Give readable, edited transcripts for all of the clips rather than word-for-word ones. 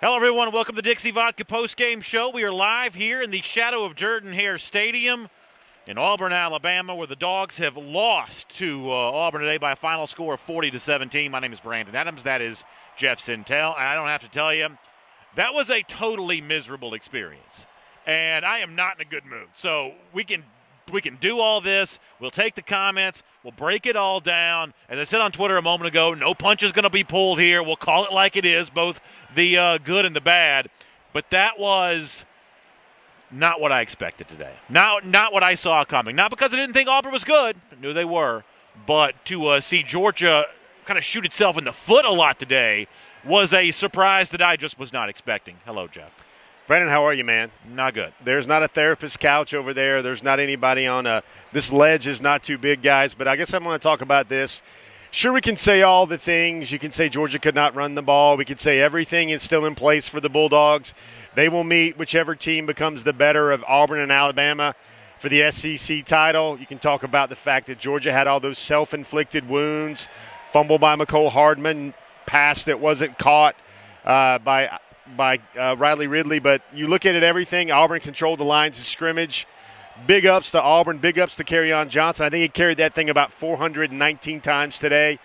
Hello, everyone. Welcome to the Dixie Vodka postgame show. We are live here in the shadow of Jordan-Hare Stadium in Auburn, Alabama, where the Dawgs have lost to Auburn today by a final score of 40-17. My name is Brandon Adams. That is Jeff Sintel. And I don't have to tell you, that was a totally miserable experience. And I am not in a good mood. So we can do all this. We'll take the comments. We'll break it all down. As I said on Twitter a moment ago, no punch is going to be pulled here. We'll call it like it is, both the good and the bad. But that was not what I expected today. Not what I saw coming. Not because I didn't think Auburn was good. I knew they were. But to see Georgia kind of shoot itself in the foot a lot today was a surprise that I just was not expecting. Hello, Jeff. Brandon, how are you, man? Not good. There's not a therapist couch over there. There's not anybody on this ledge is not too big, guys. But I guess I'm going to talk about this. Sure, we can say all the things. You can say Georgia could not run the ball. We could say everything is still in place for the Bulldogs. They will meet whichever team becomes the better of Auburn and Alabama for the SEC title. You can talk about the fact that Georgia had all those self-inflicted wounds, fumble by McCole Hardman, pass that wasn't caught by Riley Ridley. But you look at it, everything, Auburn controlled the lines of scrimmage. Big ups to Auburn, big ups to Kerryon Johnson. I think he carried that thing about 419 times today.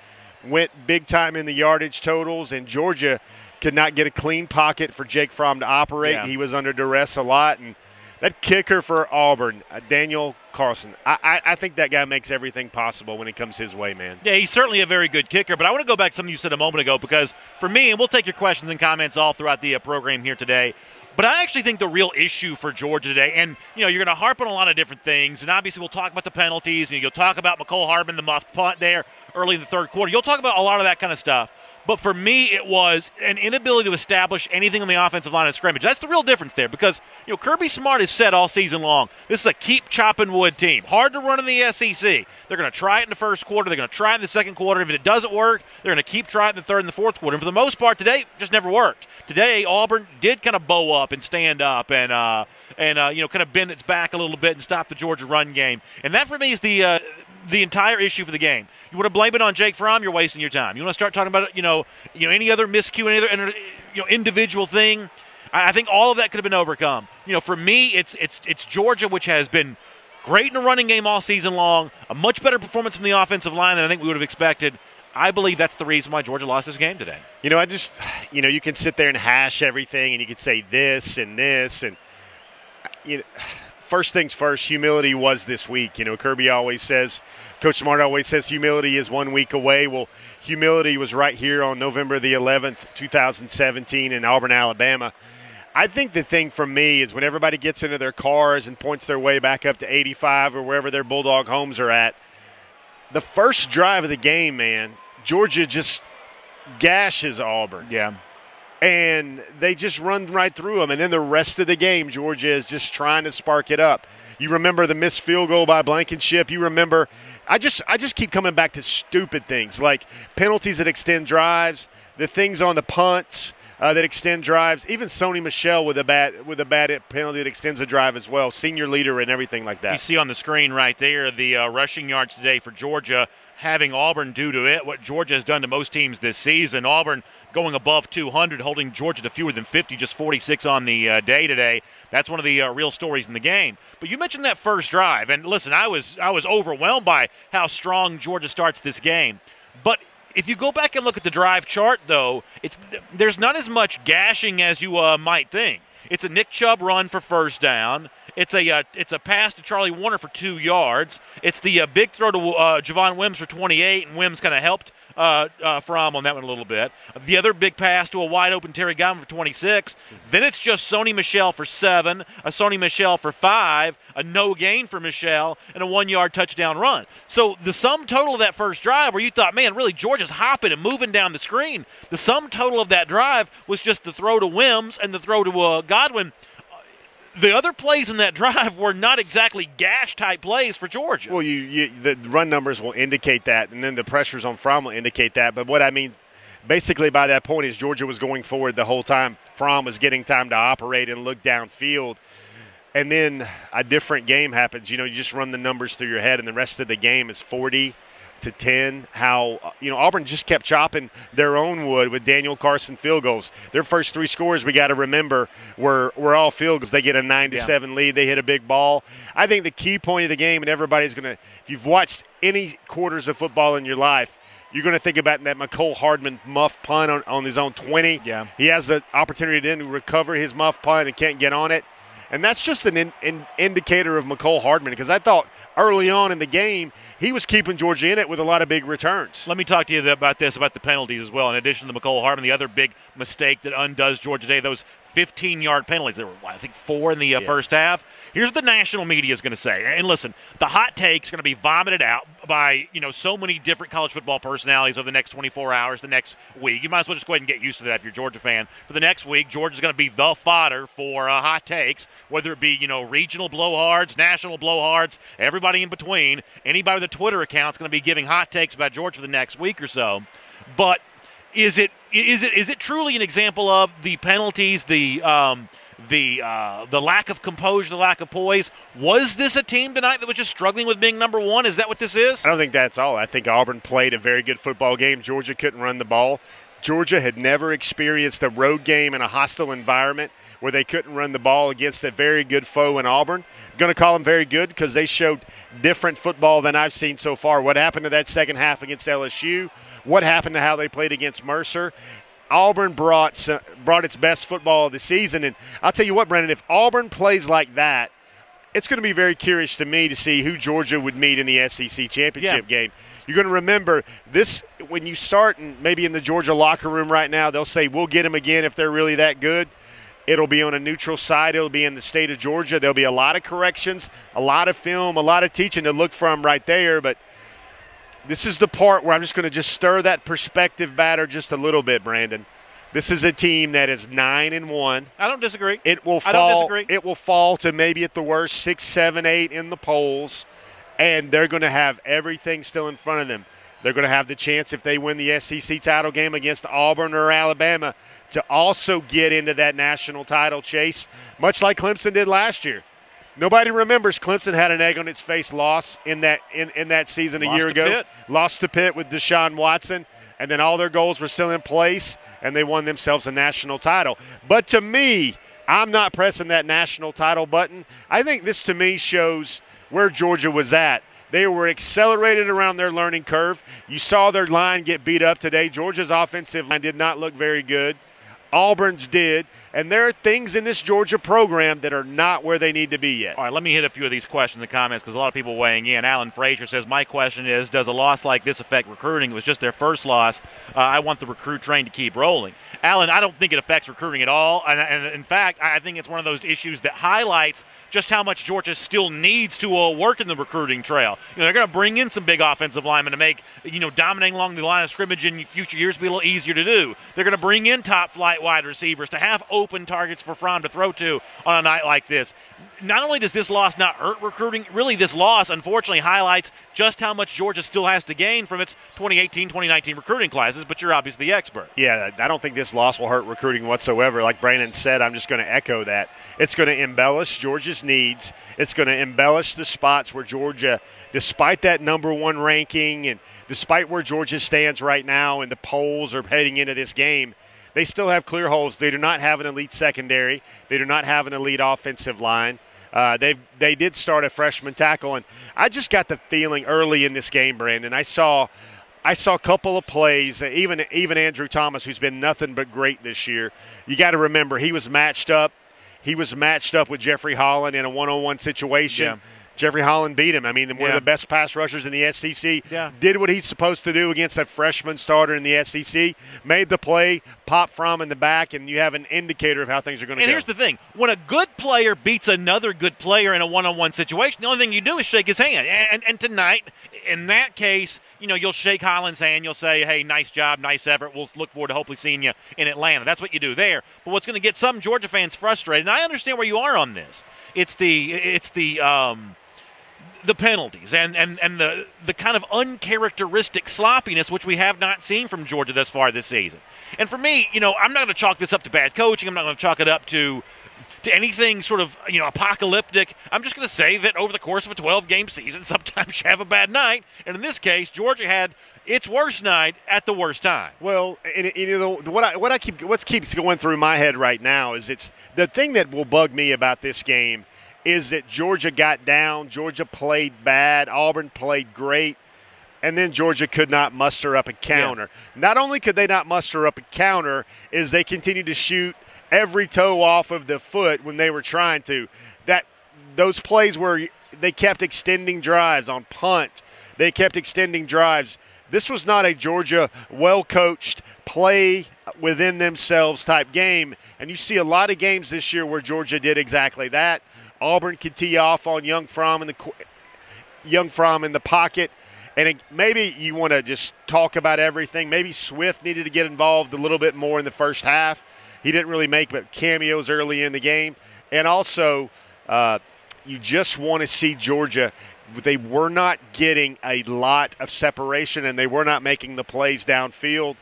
Went big time in the yardage totals, and Georgia could not get a clean pocket for Jake Fromm to operate. Yeah. He was under duress a lot. And that kicker for Auburn, Daniel Carlson, I think that guy makes everything possible when it comes his way, man. Yeah, he's certainly a very good kicker, but I want to go back to something you said a moment ago, because for me, and we'll take your questions and comments all throughout the program here today, but I actually think the real issue for Georgia today, and you're going to harp on a lot of different things, and obviously we'll talk about the penalties, and you'll talk about McCole Hardman, the muffed punt there early in the third quarter. You'll talk about a lot of that kind of stuff. But for me, it was an inability to establish anything on the offensive line of scrimmage. That's the real difference there, because Kirby Smart has said all season long, this is a keep chopping wood team. Hard to run in the SEC. They're going to try it in the first quarter. They're going to try it in the second quarter. If it doesn't work, they're going to keep trying it in the third and the fourth quarter. And for the most part today, it just never worked. Today, Auburn did kind of bow up and stand up and kind of bend its back a little bit and stop the Georgia run game. And that for me is the entire issue for the game. You want to blame it on Jake Fromm, you're wasting your time. You want to start talking about any other miscue, any other individual thing. I think all of that could have been overcome. For me, it's Georgia, which has been great in the running game all season long, a much better performance from the offensive line than I think we would have expected. I believe that's the reason why Georgia lost this game today. You can sit there and hash everything, and you can say this and this, and first things first, humility was this week. Kirby always says, Coach Smart always says humility is 1 week away. Well, humility was right here on November the 11th, 2017 in Auburn, Alabama. I think the thing for me is when everybody gets into their cars and points their way back up to 85 or wherever their Bulldog homes are at, the first drive of the game, man, Georgia just gashes Auburn. Yeah. And they just run right through them. And then the rest of the game, Georgia is just trying to spark it up. You remember the missed field goal by Blankenship. You remember – I just keep coming back to stupid things like penalties that extend drives, the things on the punts that extend drives, even Sony Michel with a bad penalty that extends a drive as well, senior leader and everything like that. You see on the screen right there the rushing yards today for Georgia, having Auburn do to it what Georgia has done to most teams this season. Auburn going above 200, holding Georgia to fewer than 50, just 46 on the day today. That's one of the real stories in the game. But you mentioned that first drive, and listen, I was overwhelmed by how strong Georgia starts this game. But if you go back and look at the drive chart, though, there's not as much gashing as you might think. It's a Nick Chubb run for first down. It's a pass to Charlie Warner for 2 yards. It's the big throw to Javon Wims for 28, and Wims kind of helped Fromm on that one a little bit. The other big pass to a wide-open Terry Godwin for 26. Then it's just Sony Michel for 7, a Sony Michel for 5, a no gain for Michel, and a 1-yard touchdown run. So the sum total of that first drive where you thought, man, really Georgia's hopping and moving down the screen, the sum total of that drive was just the throw to Wims and the throw to Godwin. The other plays in that drive were not exactly gash-type plays for Georgia. Well, the run numbers will indicate that, and then the pressures on Fromm will indicate that. But what I mean basically by that point is Georgia was going forward the whole time. Fromm was getting time to operate and look downfield. And then a different game happens. You just run the numbers through your head, and the rest of the game is 40 to 10. How Auburn just kept chopping their own wood with Daniel Carson field goals. Their first 3 scores, we got to remember, were all field goals. They get a 9-7 lead. They hit a big ball. I think the key point of the game, and everybody's going to, if you've watched any quarters of football in your life, you're going to think about that McCole Hardman muff punt on his own 20. Yeah. He has the opportunity then to recover his muff punt and can't get on it. And that's just an indicator of McCole Hardman, because I thought early on in the game he was keeping Georgia in it with a lot of big returns. Let me talk to you about the penalties as well. In addition to McCole Hardman, the other big mistake that undoes Georgia today, those 15-yard penalties. There were, I think, 4 in the first half. Here's what the national media is going to say. And listen, the hot take's going to be vomited out by, so many different college football personalities over the next 24 hours, the next week. You might as well just go ahead and get used to that if you're a Georgia fan. For the next week, Georgia's going to be the fodder for hot takes, whether it be, regional blowhards, national blowhards, everybody in between. Anybody with a Twitter account is going to be giving hot takes about Georgia for the next week or so. But is it truly an example of the penalties, the lack of composure, the lack of poise? Was this a team tonight that was just struggling with being number one? Is that what this is? I don't think that's all. I think Auburn played a very good football game. Georgia couldn't run the ball. Georgia had never experienced a road game in a hostile environment where they couldn't run the ball against a very good foe in Auburn. Going to call them very good because they showed different football than I've seen so far. What happened to that second half against LSU? What happened to how they played against Mercer? Auburn brought its best football of the season. And I'll tell you what, Brendan, if Auburn plays like that, it's going to be very curious to me to see who Georgia would meet in the SEC championship game. You're going to remember this when you start, and maybe in the Georgia locker room right now, they'll say, we'll get them again if they're really that good. It'll be on a neutral side. It'll be in the state of Georgia. There'll be a lot of corrections, a lot of film, a lot of teaching to look from right there. But this is the part where I'm just going to stir that perspective batter just a little bit, Brandon. This is a team that is 9-1. I don't disagree. It will fall. I don't disagree. It will fall to maybe at the worst 6, 7, 8 in the polls, and they're going to have everything still in front of them. They're going to have the chance, if they win the SEC title game against Auburn or Alabama, to also get into that national title chase, much like Clemson did last year. Nobody remembers Clemson had an egg on its face loss in that season a year ago. Lost to Pitt with Deshaun Watson, and then all their goals were still in place, and they won themselves a national title. But to me, I'm not pressing that national title button. I think this, to me, shows where Georgia was at. They were accelerated around their learning curve. You saw their line get beat up today. Georgia's offensive line did not look very good. Auburn's did. And there are things in this Georgia program that are not where they need to be yet. All right, let me hit a few of these questions and comments because a lot of people weighing in. Alan Frazier says, my question is, does a loss like this affect recruiting? It was just their first loss. I want the recruit train to keep rolling. Alan, I don't think it affects recruiting at all. And in fact, I think it's one of those issues that highlights just how much Georgia still needs to work in the recruiting trail. They're going to bring in some big offensive linemen to make, dominating along the line of scrimmage in future years be a little easier to do. They're going to bring in top flight wide receivers to have open targets for Fromm to throw to on a night like this. Not only does this loss not hurt recruiting, really this loss unfortunately highlights just how much Georgia still has to gain from its 2018-2019 recruiting classes, but you're obviously the expert. Yeah, I don't think this loss will hurt recruiting whatsoever. Like Brandon said, I'm just going to echo that. It's going to embellish Georgia's needs. It's going to embellish the spots where Georgia, despite that number one ranking and despite where Georgia stands right now and the polls are heading into this game, they still have clear holes. They do not have an elite secondary. They do not have an elite offensive line. They did start a freshman tackle, and I just got the feeling early in this game, Brandon. I saw a couple of plays. Even Andrew Thomas, who's been nothing but great this year. You got to remember he was matched up. He was matched up with Jeffrey Holland in a one-on-one situation. Yeah. Jeffrey Holland beat him. I mean, one of the best pass rushers in the SEC. Yeah. Did what he's supposed to do against a freshman starter in the SEC. Made the play, popped Fromm in the back, and you have an indicator of how things are going to go. And here's the thing. When a good player beats another good player in a one-on-one situation, the only thing you do is shake his hand. And tonight, in that case, you'll shake Holland's hand. You'll say, hey, nice job, nice effort. We'll look forward to hopefully seeing you in Atlanta. That's what you do there. But what's going to get some Georgia fans frustrated, and I understand where you are on this, it's the penalties and the kind of uncharacteristic sloppiness which we have not seen from Georgia thus far this season. And for me, I'm not going to chalk this up to bad coaching. I'm not going to chalk it up to to anything sort of, apocalyptic, I'm just going to say that over the course of a 12-game season, sometimes you have a bad night. And in this case, Georgia had its worst night at the worst time. Well, what keeps going through my head right now is it's the thing that will bug me about this game is that Georgia got down, Georgia played bad, Auburn played great, and then Georgia could not muster up a counter. Yeah. Not only could they not muster up a counter, is they continued to shoot every toe off of the foot when they were trying to. Those plays where they kept extending drives on punt, they kept extending drives. This was not a Georgia well-coached play within themselves type game, and you see a lot of games this year where Georgia did exactly that. Auburn could tee off on Young Fromm in the pocket, and maybe you want to just talk about everything. Maybe Swift needed to get involved a little bit more in the first half. He didn't really make but cameos early in the game, and also you just want to see Georgia. They were not getting a lot of separation, and they were not making the plays downfield.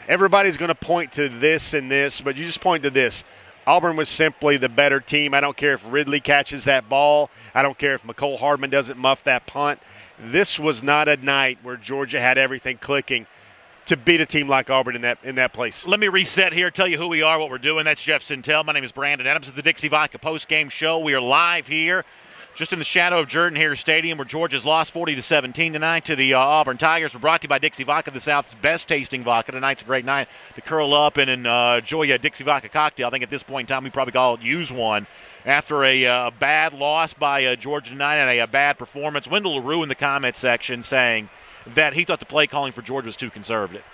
Everybody's going to point to this and this, but you just point to this. Auburn was simply the better team. I don't care if Ridley catches that ball. I don't care if McCole Hardman doesn't muff that punt. This was not a night where Georgia had everything clicking to beat a team like Auburn in that place. Let me reset here, tell you who we are, what we're doing. That's Jeff Sintel. My name is Brandon Adams of the Dixie Vodka post-game show. We are live here just in the shadow of Jordan-Hare Stadium, where Georgia's lost 40-17 tonight to the Auburn Tigers. We're brought to you by Dixie Vodka, the South's best-tasting vodka. Tonight's a great night to curl up and enjoy a Dixie Vodka cocktail. I think at this point in time we probably all use one after a bad loss by Georgia tonight and a bad performance. Wendell LaRue in the comment section saying that he thought the play calling for Georgia was too conservative.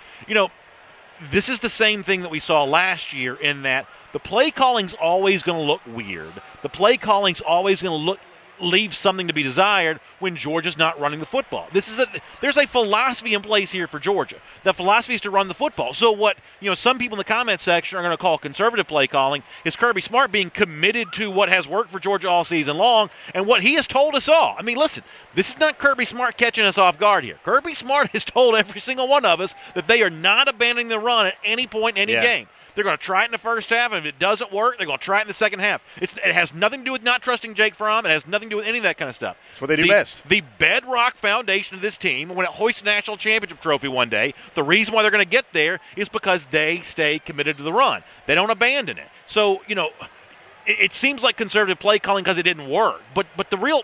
This is the same thing that we saw last year in that the play calling's always going to look weird. The play calling's always going to leave something to be desired when Georgia's not running the football. There's a philosophy in place here for Georgia. The philosophy is to run the football. So what some people in the comment section are going to call conservative play calling is Kirby Smart being committed to what has worked for Georgia all season long and what he has told us all. I mean, listen, this is not Kirby Smart catching us off guard here. Kirby Smart has told every single one of us that they are not abandoning the run at any point in any game. They're going to try it in the first half, and if it doesn't work, they're going to try it in the second half. It has nothing to do with not trusting Jake Fromm. It has nothing to do with any of that kind of stuff. That's what they do best. The bedrock foundation of this team, when it hoists a national championship trophy one day, the reason why they're going to get there is because they stay committed to the run. They don't abandon it. So, it seems like conservative play calling because it didn't work. But the real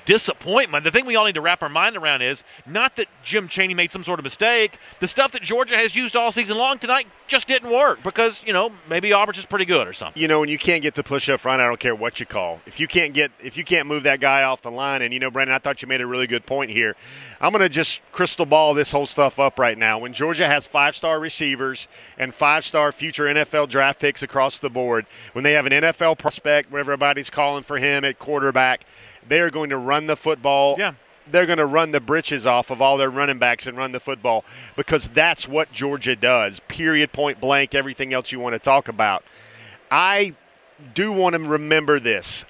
disappointment, the thing we all need to wrap our mind around is not that Jim Chaney made some sort of mistake. The stuff that Georgia has used all season long tonight just didn't work because, maybe Auburn's just pretty good or something. When you can't get the push up front, I don't care what you call. If you can't move that guy off the line, and Brandon, I thought you made a really good point here. I'm going to just crystal ball this whole stuff up right now. When Georgia has 5-star receivers and 5-star future NFL draft picks across the board, when they have an NFL prospect where everybody's calling for him at quarterback, they are going to run the football. Yeah. They're going to run the britches off of all their running backs and run the football because that's what Georgia does, period, point blank, everything else you want to talk about. I do want to remember this.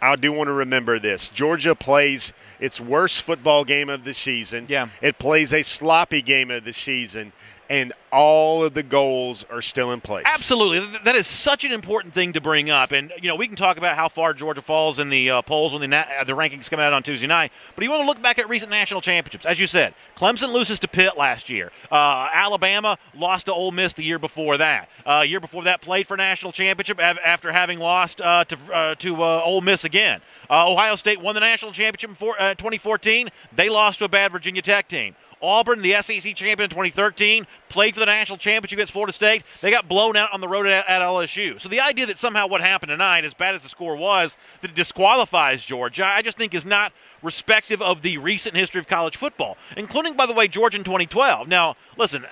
Georgia plays its worst football game of the season. Yeah. It plays a sloppy game of the season, and all of the goals are still in place. Absolutely. That is such an important thing to bring up. And, we can talk about how far Georgia falls in the polls when the rankings come out on Tuesday night. But you want to look back at recent national championships. As you said, Clemson loses to Pitt last year. Alabama lost to Ole Miss the year before that. Year before that, played for national championship after having lost to Ole Miss again. Ohio State won the national championship in 2014. They lost to a bad Virginia Tech team. Auburn, the SEC champion in 2013, played for the national championship against Florida State. They got blown out on the road at LSU. So the idea that somehow what happened tonight, as bad as the score was, that it disqualifies Georgia, I just think is not respective of the recent history of college football, including, by the way, Georgia in 2012. Now, listen,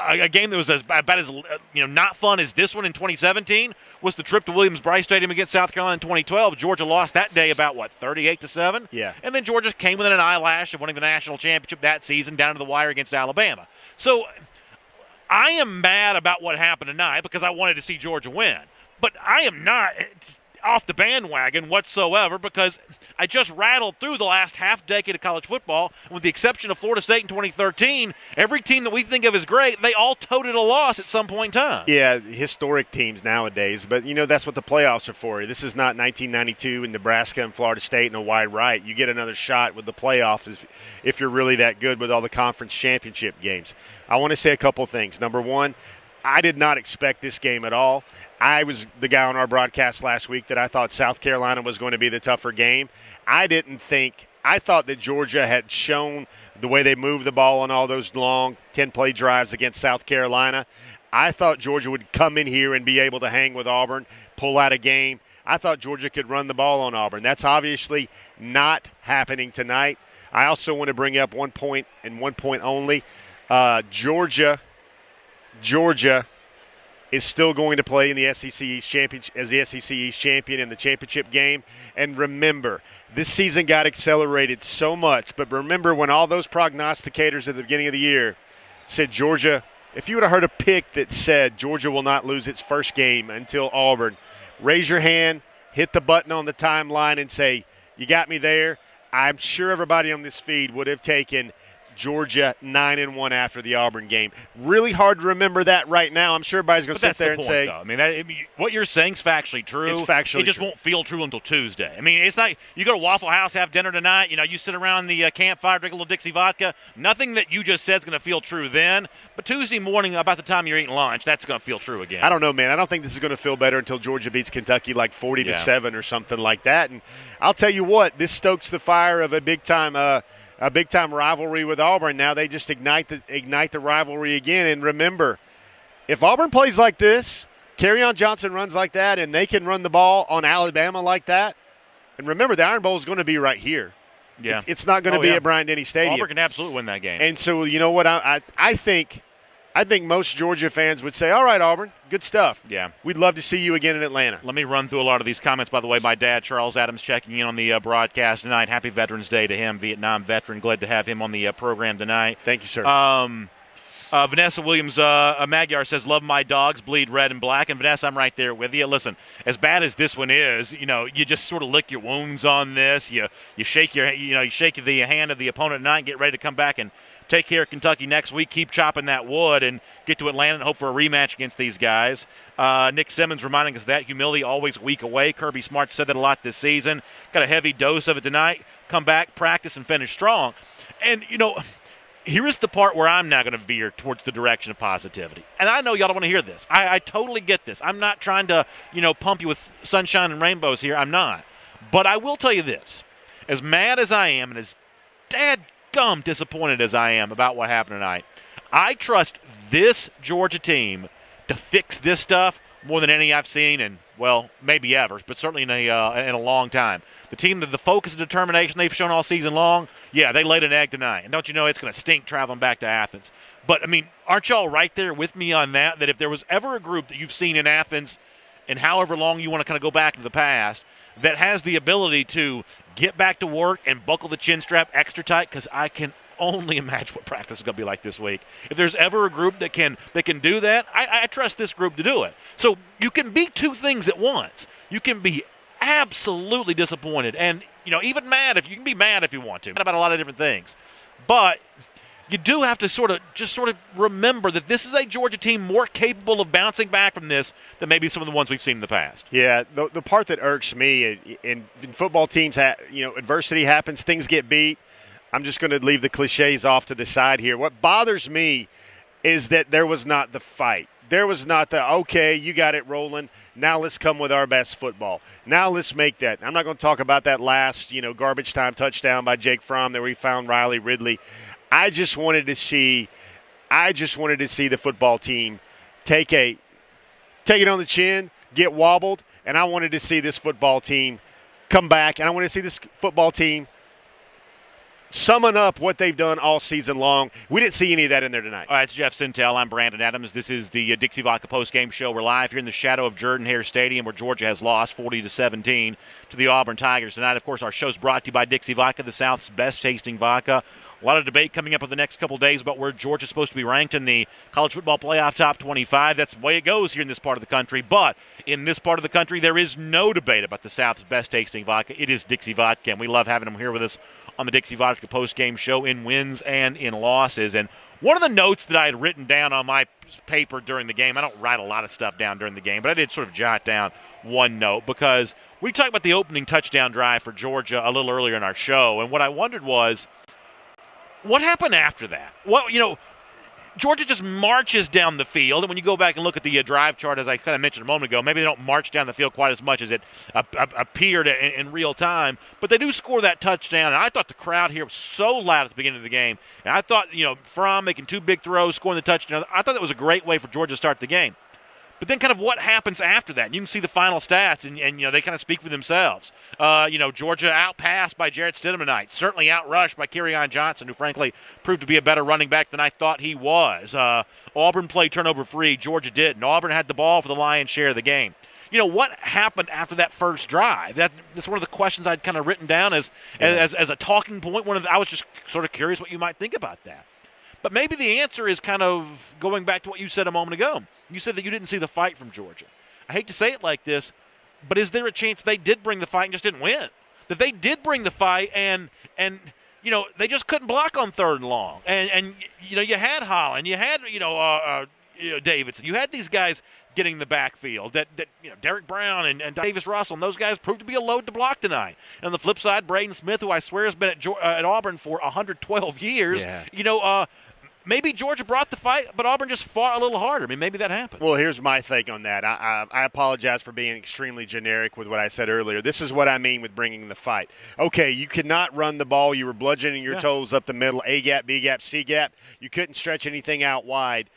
a game that was as bad as not fun as this one in 2017 was the trip to Williams-Brice Stadium against South Carolina in 2012. Georgia lost that day about 38-7. Yeah. And then Georgia came within an eyelash of winning the national championship that season down to the wire against Alabama. So I am mad about what happened tonight because I wanted to see Georgia win. But I am not off the bandwagon whatsoever because I just rattled through the last half decade of college football. With the exception of Florida State in 2013, every team that we think of as great, they all toted a loss at some point in time. Yeah, historic teams nowadays. But, that's what the playoffs are for. This is not 1992 in Nebraska and Florida State and a wide right. You get another shot with the playoffs if you're really that good with all the conference championship games. I want to say a couple things. Number one, I did not expect this game at all. I was the guy on our broadcast last week that I thought South Carolina was going to be the tougher game. I thought that Georgia had shown the way they moved the ball on all those long 10-play drives against South Carolina. I thought Georgia would come in here and be able to hang with Auburn, pull out a game. I thought Georgia could run the ball on Auburn. That's obviously not happening tonight. I also want to bring up 1 point and 1 point only. Georgia is still going to play in the SEC East Championship as the SEC East champion in the championship game. And remember, this season got accelerated so much. But remember when all those prognosticators at the beginning of the year said Georgia, if you would have heard a pick that said Georgia will not lose its first game until Auburn, raise your hand, hit the button on the timeline and say, you got me there. I'm sure everybody on this feed would have taken Georgia 9-1 after the Auburn game. Really hard to remember that right now. I'm sure everybody's going to sit there and say, though. I mean, what you're saying is factually true. It's factually It just true. won't feel true until Tuesday. I mean, it's not you go to Waffle House, have dinner tonight, you sit around the campfire, drink a little Dixie vodka. Nothing that you just said is going to feel true then. But Tuesday morning, about the time you're eating lunch, that's going to feel true again. I don't know, man. I don't think this is going to feel better until Georgia beats Kentucky like 40-7 or something like that. And I'll tell you what, this stokes the fire of a big-time rivalry with Auburn. Now they just ignite the rivalry again. And remember, if Auburn plays like this, Kerryon Johnson runs like that, and they can run the ball on Alabama like that. And remember, the Iron Bowl is going to be right here. Yeah, it's not going to be at Bryant-Denny Stadium. Auburn can absolutely win that game. And so you know what? I think most Georgia fans would say, all right, Auburn, good stuff. Yeah. We'd love to see you again in Atlanta. Let me run through a lot of these comments. By the way, my dad, Charles Adams, checking in on the broadcast tonight. Happy Veterans Day to him, Vietnam veteran. Glad to have him on the program tonight. Thank you, sir. Vanessa Williams, Magyar says, love my dogs, bleed red and black. And Vanessa, I'm right there with you. Listen, as bad as this one is, you just sort of lick your wounds on this. You shake you shake the hand of the opponent tonight and get ready to come back and take care of Kentucky next week. Keep chopping that wood and get to Atlanta and hope for a rematch against these guys. Nick Simmons reminding us that humility always a week away. Kirby Smart said that a lot this season. Got a heavy dose of it tonight. Come back, practice, and finish strong. And, here is the part where I'm now going to veer towards the direction of positivity. And I know y'all don't want to hear this. I totally get this. I'm not trying to, pump you with sunshine and rainbows here. I'm not. But I will tell you this. As mad as I am and as dadgum disappointed as I am about what happened tonight, I trust this Georgia team to fix this stuff more than any I've seen in, well, maybe ever, but certainly in a long time. The team, the focus and determination they've shown all season long, yeah, they laid an egg tonight. And don't you know it's going to stink traveling back to Athens. But, I mean, aren't y'all right there with me on that if there was ever a group that you've seen in Athens and however long you want to kind of go back into the past that has the ability to get back to work and buckle the chin strap extra tight, because I can only imagine what practice is going to be like this week. If there's ever a group that can do that, I trust this group to do it. So you can be two things at once. You can be absolutely disappointed and, even mad if you can be mad if you want to about a lot of different things. But you do have to sort of remember that this is a Georgia team more capable of bouncing back from this than maybe some of the ones we've seen in the past. Yeah, the part that irks me in football teams, adversity happens, things get beat. I'm just going to leave the cliches off to the side here. What bothers me is that there was not the fight. There was not the, okay, you got it rolling. Now let's come with our best football. Now let's make that. I'm not going to talk about that last, garbage time touchdown by Jake Fromm where he found Riley Ridley. I just wanted to see the football team take it on the chin, get wobbled, and I wanted to see this football team come back, and I wanted to see this football team summing up what they've done all season long. We didn't see any of that in there tonight. All right, it's Jeff Sintel. I'm Brandon Adams. This is the Dixie Vodka postgame show. We're live here in the shadow of Jordan-Hare Stadium, where Georgia has lost 40-17 to the Auburn Tigers tonight. Of course, our show's brought to you by Dixie Vodka, the South's best-tasting vodka. A lot of debate coming up in the next couple days about where Georgia's supposed to be ranked in the college football playoff top 25. That's the way it goes here in this part of the country. But in this part of the country, there is no debate about the South's best-tasting vodka. It is Dixie Vodka, and we love having them here with us on the Dixie Vodka postgame show in wins and in losses. And one of the notes that I had written down on my paper during the game, I don't write a lot of stuff down during the game, but I did sort of jot down one note because we talked about the opening touchdown drive for Georgia a little earlier in our show, and what I wondered was, what happened after that? Georgia just marches down the field, and when you go back and look at the drive chart, as I kind of mentioned a moment ago, maybe they don't march down the field quite as much as it appeared in real time, but they do score that touchdown, and I thought the crowd here was so loud at the beginning of the game, and I thought, Fromm making two big throws, scoring the touchdown, I thought that was a great way for Georgia to start the game. But then kind of what happens after that? You can see the final stats, and they kind of speak for themselves. Georgia outpassed by Jarrett Stidham tonight. Certainly outrushed by Kerryon Johnson, who frankly proved to be a better running back than I thought he was. Auburn played turnover-free. Georgia didn't. Auburn had the ball for the lion's share of the game. What happened after that first drive? That's one of the questions I'd kind of written down as a talking point. I was just sort of curious what you might think about that. But maybe the answer is kind of going back to what you said a moment ago. You said that you didn't see the fight from Georgia. I hate to say it like this, but is there a chance they did bring the fight and just didn't win? That they did bring the fight and they just couldn't block on third and long. And you had Holland, you had Davidson, you had these guys getting the backfield. That Derek Brown and Davis Russell, and those guys proved to be a load to block tonight. And on the flip side, Braden Smith, who I swear has been at Auburn for 112 years, maybe Georgia brought the fight, but Auburn just fought a little harder. I mean, maybe that happened. Well, here's my take on that. I apologize for being extremely generic with what I said earlier. This is what I mean with bringing the fight. Okay, you could not run the ball. You were bludgeoning your toes up the middle, A gap, B gap, C gap. You couldn't stretch anything out wide.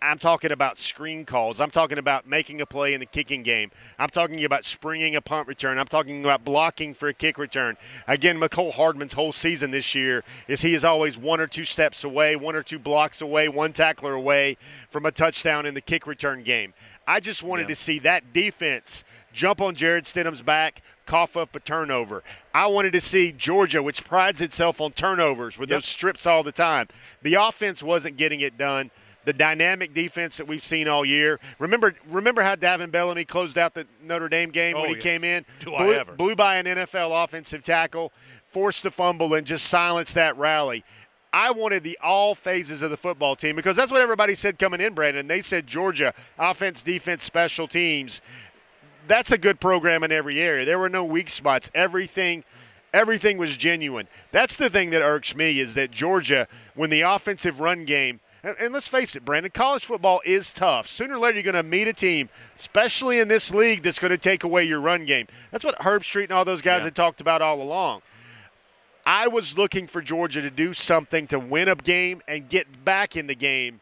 I'm talking about screen calls. I'm talking about making a play in the kicking game. I'm talking about springing a punt return. I'm talking about blocking for a kick return. Again, McCole Hardman's whole season this year is he is always one or two steps away, one or two blocks away, one tackler away from a touchdown in the kick return game. I just wanted to see that defense jump on Jarrett Stidham's back, cough up a turnover. I wanted to see Georgia, which prides itself on turnovers with those strips all the time. The offense wasn't getting it done. The dynamic defense that we've seen all year. Remember how Davin Bellamy closed out the Notre Dame game when he came in? Blew by an NFL offensive tackle, forced the fumble, and just silenced that rally. I wanted all phases of the football team because that's what everybody said coming in, Brandon. They said Georgia, offense, defense, special teams. That's a good program in every area. There were no weak spots. Everything was genuine. That's the thing that irks me is that Georgia, when the offensive run game, and let's face it, Brandon, college football is tough. Sooner or later, you're going to meet a team, especially in this league, that's going to take away your run game. That's what Herb Street and all those guys had talked about all along. I was looking for Georgia to do something to win a game and get back in the game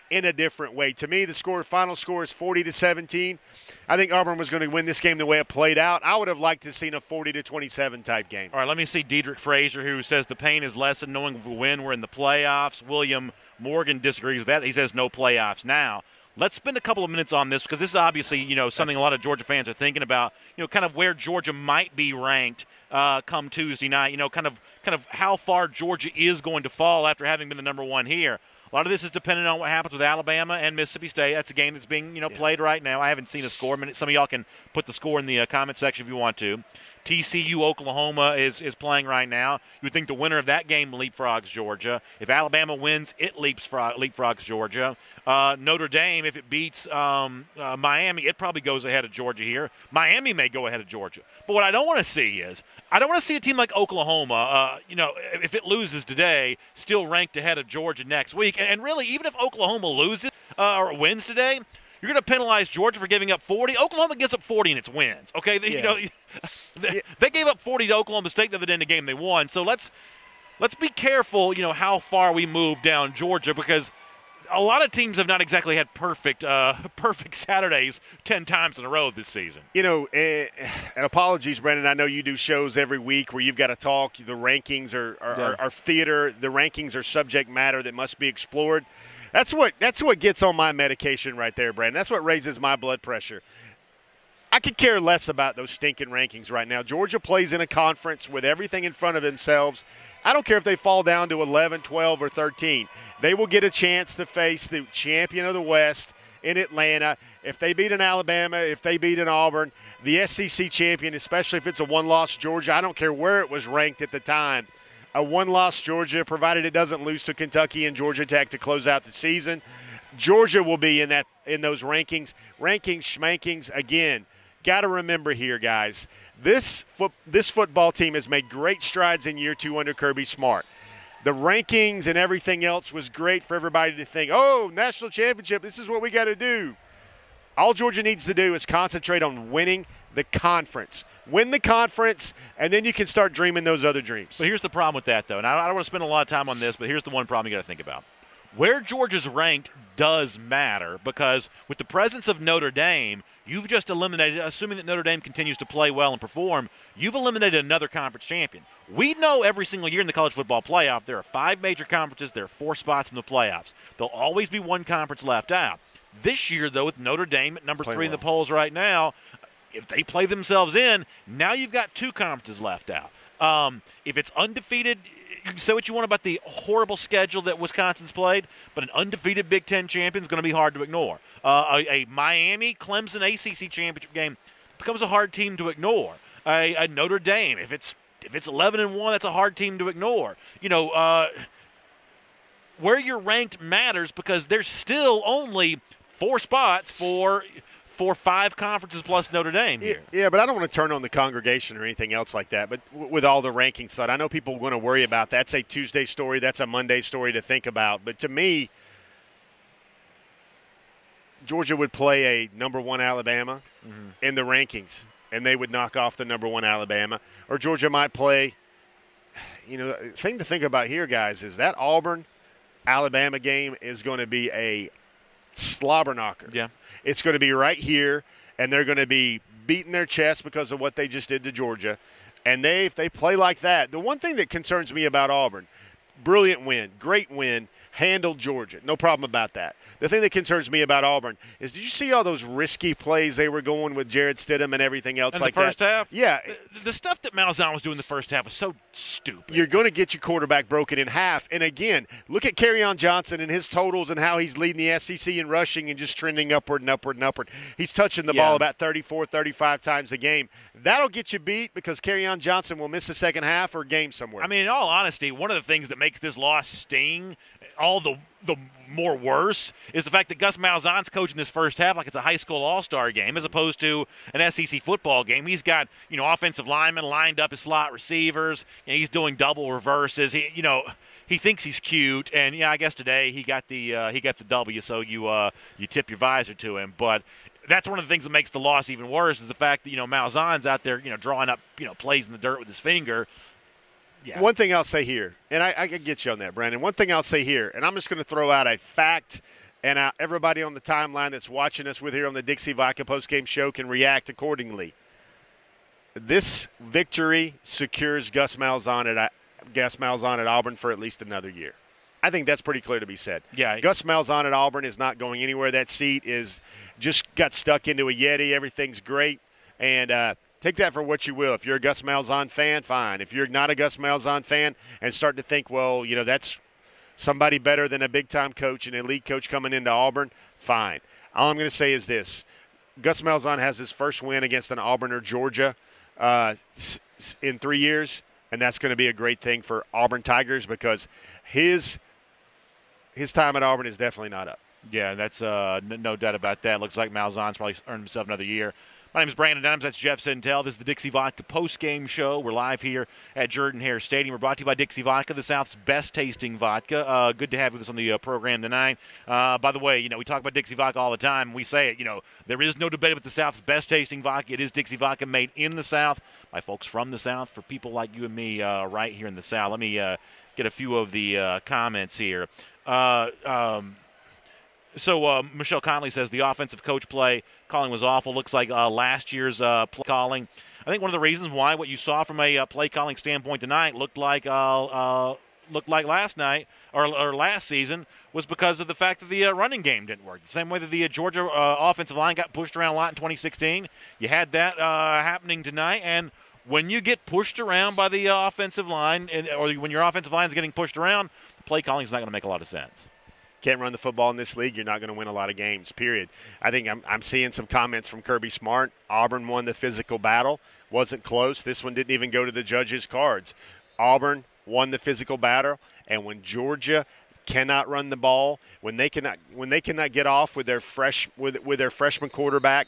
in a different way. To me, the final score is 40-17. I think Auburn was going to win this game the way it played out. I would have liked to have seen a 40-27 type game. All right, let me see Diedrich Frazier, who says the pain is lessened knowing if we win, we're in the playoffs. William Morgan disagrees with that. He says no playoffs now. Let's spend a couple of minutes on this because this is obviously, something a lot of Georgia fans are thinking about, kind of where Georgia might be ranked come Tuesday night, kind of how far Georgia is going to fall after having been the number one here. A lot of this is dependent on what happens with Alabama and Mississippi State. That's a game that's being, played right now. I haven't seen a score. Some of y'all can put the score in the comment section if you want to. TCU Oklahoma is playing right now. You would think the winner of that game leapfrogs Georgia. If Alabama wins, it leapfrogs Georgia. Notre Dame, if it beats Miami, it probably goes ahead of Georgia here. Miami may go ahead of Georgia. But what I don't want to see is I don't want to see a team like Oklahoma, if it loses today, still ranked ahead of Georgia next week. And really, even if Oklahoma loses or wins today, you're going to penalize Georgia for giving up 40. Oklahoma gets up 40 in its wins. Okay, they gave up 40 to Oklahoma State the other day in the game they won. So let's be careful, how far we move down Georgia because a lot of teams have not exactly had perfect Saturdays 10 times in a row this season. And apologies, Brendan. I know you do shows every week where you've got to talk. The rankings are theater. The rankings are subject matter that must be explored. That's what gets on my medication right there, Brandon. That's what raises my blood pressure. I could care less about those stinking rankings right now. Georgia plays in a conference with everything in front of themselves. I don't care if they fall down to 11, 12, or 13. They will get a chance to face the champion of the West in Atlanta. If they beat an Alabama, if they beat an Auburn, the SEC champion, especially if it's a one-loss Georgia, I don't care where it was ranked at the time. A one-loss Georgia, provided it doesn't lose to Kentucky and Georgia Tech to close out the season, Georgia will be in those rankings. Rankings, schmankings, again. Got to remember here, guys, this football team has made great strides in year 2 under Kirby Smart. The rankings and everything else was great for everybody to think, oh, national championship, this is what we got to do. All Georgia needs to do is concentrate on winning the conference. Win the conference, and then you can start dreaming those other dreams. But here's the problem with that, though, and I don't want to spend a lot of time on this, but here's the one problem you got to think about. Where Georgia's ranked does matter because with the presence of Notre Dame, you've just eliminated, assuming that Notre Dame continues to play well and perform, you've eliminated another conference champion. We know every single year in the college football playoff there are 5 major conferences, there are 4 spots in the playoffs. There'll always be one conference left out. This year, though, with Notre Dame at number 3 in the polls right now, if they play themselves in, now you've got 2 conferences left out. If it's undefeated, you can say what you want about the horrible schedule that Wisconsin's played, but an undefeated Big Ten champion is going to be hard to ignore. A Miami Clemson ACC championship game becomes a hard team to ignore. A Notre Dame, if it's 11-1, that's a hard team to ignore. Where you're ranked matters because there's still only 4 spots for 5 conferences plus Notre Dame here. Yeah, but I don't want to turn on the congregation or anything else like that. But with all the rankings stuff, I know people are going to worry about that. That's a Tuesday story. That's a Monday story to think about. But to me, Georgia would play a number 1 Alabama in the rankings, and they would knock off the number 1 Alabama. Or Georgia might play, the thing to think about here, guys, is that Auburn-Alabama game is going to be a slobber knocker. Yeah. It's going to be right here, and they're going to be beating their chest because of what they just did to Georgia. And if they play like that, the one thing that concerns me about Auburn, brilliant win, great win, handled Georgia. No problem about that. The thing that concerns me about Auburn is, did you see all those risky plays they were going with Jared Stidham and everything else like that? In the first half? Yeah. The stuff that Malzahn was doing in the first half was so stupid. You're going to get your quarterback broken in half. And, again, look at Kerryon Johnson and his totals and how he's leading the SEC in rushing and just trending upward and upward and upward. He's touching the ball about 34, 35 times a game. That'll get you beat because Kerryon Johnson will miss the second half or game somewhere. I mean, in all honesty, one of the things that makes this loss sting all the more worse is the fact that Gus Malzahn's coaching this first half like it's a high school all-star game as opposed to an SEC football game. He's got, offensive linemen lined up as slot receivers. He's doing double reverses. He thinks he's cute, and I guess today he got the W, so you tip your visor to him. But that's one of the things that makes the loss even worse is the fact that Malzahn's out there drawing up plays in the dirt with his finger. Yeah. One thing I'll say here, and I can get you on that, Brandon. One thing I'll say here, and I'm just going to throw out a fact, and everybody on the timeline that's watching us with here on the Dixie Vodka postgame show can react accordingly. This victory secures Gus Malzahn at Auburn for at least another year. I think that's pretty clear to be said. Yeah. Gus Malzahn at Auburn is not going anywhere. That seat is just got stuck into a Yeti. Everything's great, and take that for what you will. If you're a Gus Malzahn fan, fine. If you're not a Gus Malzahn fan and start to think, well, that's somebody better than a big-time coach, an elite coach coming into Auburn, fine. All I'm going to say is this. Gus Malzahn has his first win against an Auburn or Georgia in 3 years, and that's going to be a great thing for Auburn Tigers because his time at Auburn is definitely not up. Yeah, that's no doubt about that. Looks like Malzahn's probably earned himself another year. My name is Brandon Adams. That's Jeff Sintel. This is the Dixie Vodka post-game show. We're live here at Jordan-Hare Stadium. We're brought to you by Dixie Vodka, the South's best-tasting vodka. Good to have you with us on the program tonight. By the way, we talk about Dixie Vodka all the time. We say it, there is no debate about the South's best-tasting vodka. It is Dixie Vodka made in the South by folks from the South for people like you and me right here in the South. Let me get a few of the comments here. So Michelle Conley says the offensive coach play calling was awful. Looks like last year's play calling. I think one of the reasons why what you saw from a play calling standpoint tonight looked like last night or last season was because of the fact that the running game didn't work. The same way that the Georgia offensive line got pushed around a lot in 2016. You had that happening tonight, and when you get pushed around by the offensive line, or when your offensive line is getting pushed around, the play calling is not going to make a lot of sense. Can't run the football in this league, you're not going to win a lot of games, period. I think I'm seeing some comments from Kirby Smart. Auburn won the physical battle. Wasn't close. This one didn't even go to the judges' cards. Auburn won the physical battle, and when Georgia cannot run the ball, when they cannot get off with their freshman quarterback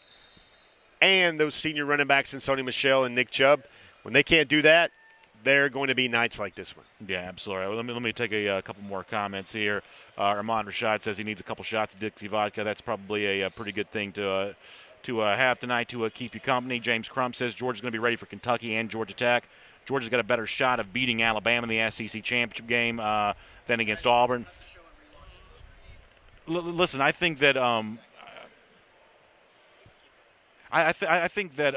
and those senior running backs in Sony Michel and Nick Chubb, when they can't do that, there are going to be nights like this one. Yeah, absolutely. Let me take a couple more comments here. Armand Rashad says he needs a couple shots of Dixie vodka. That's probably a pretty good thing to have tonight to keep you company. James Crump says Georgia's going to be ready for Kentucky and Georgia Tech. Georgia's got a better shot of beating Alabama in the SEC championship game than against Auburn. Listen, I think that I think that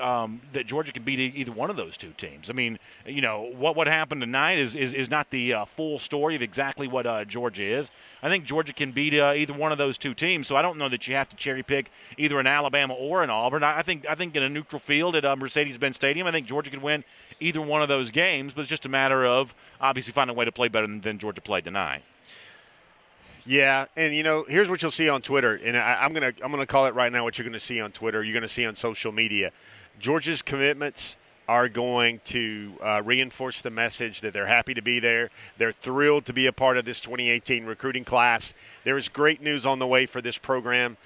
that Georgia can beat either one of those two teams. I mean, you know, what happened tonight is not the full story of exactly what Georgia is. I think Georgia can beat either one of those two teams. So I don't know that you have to cherry pick either an Alabama or an Auburn. I think in a neutral field at Mercedes-Benz Stadium, I think Georgia could win either one of those games. But it's just a matter of obviously finding a way to play better than Georgia played tonight. Yeah, and you know, here's what you'll see on Twitter, and I'm gonna call it right now. What you're gonna see on Twitter, you're gonna see on social media. Georgia's commitments are going to reinforce the message that they're happy to be there. They're thrilled to be a part of this 2018 recruiting class. There is great news on the way for this program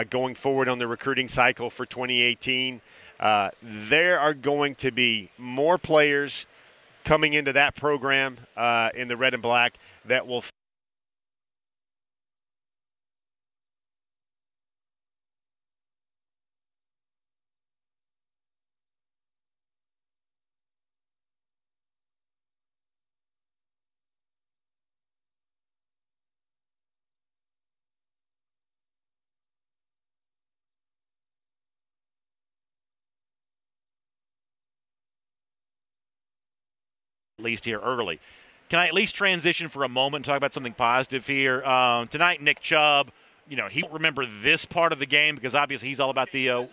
going forward on the recruiting cycle for 2018. There are going to be more players coming into that program in the red and black that will At least here early. Can I at least transition for a moment and talk about something positive here? Tonight, Nick Chubb, you know, he won't remember this part of the game because obviously he's all about the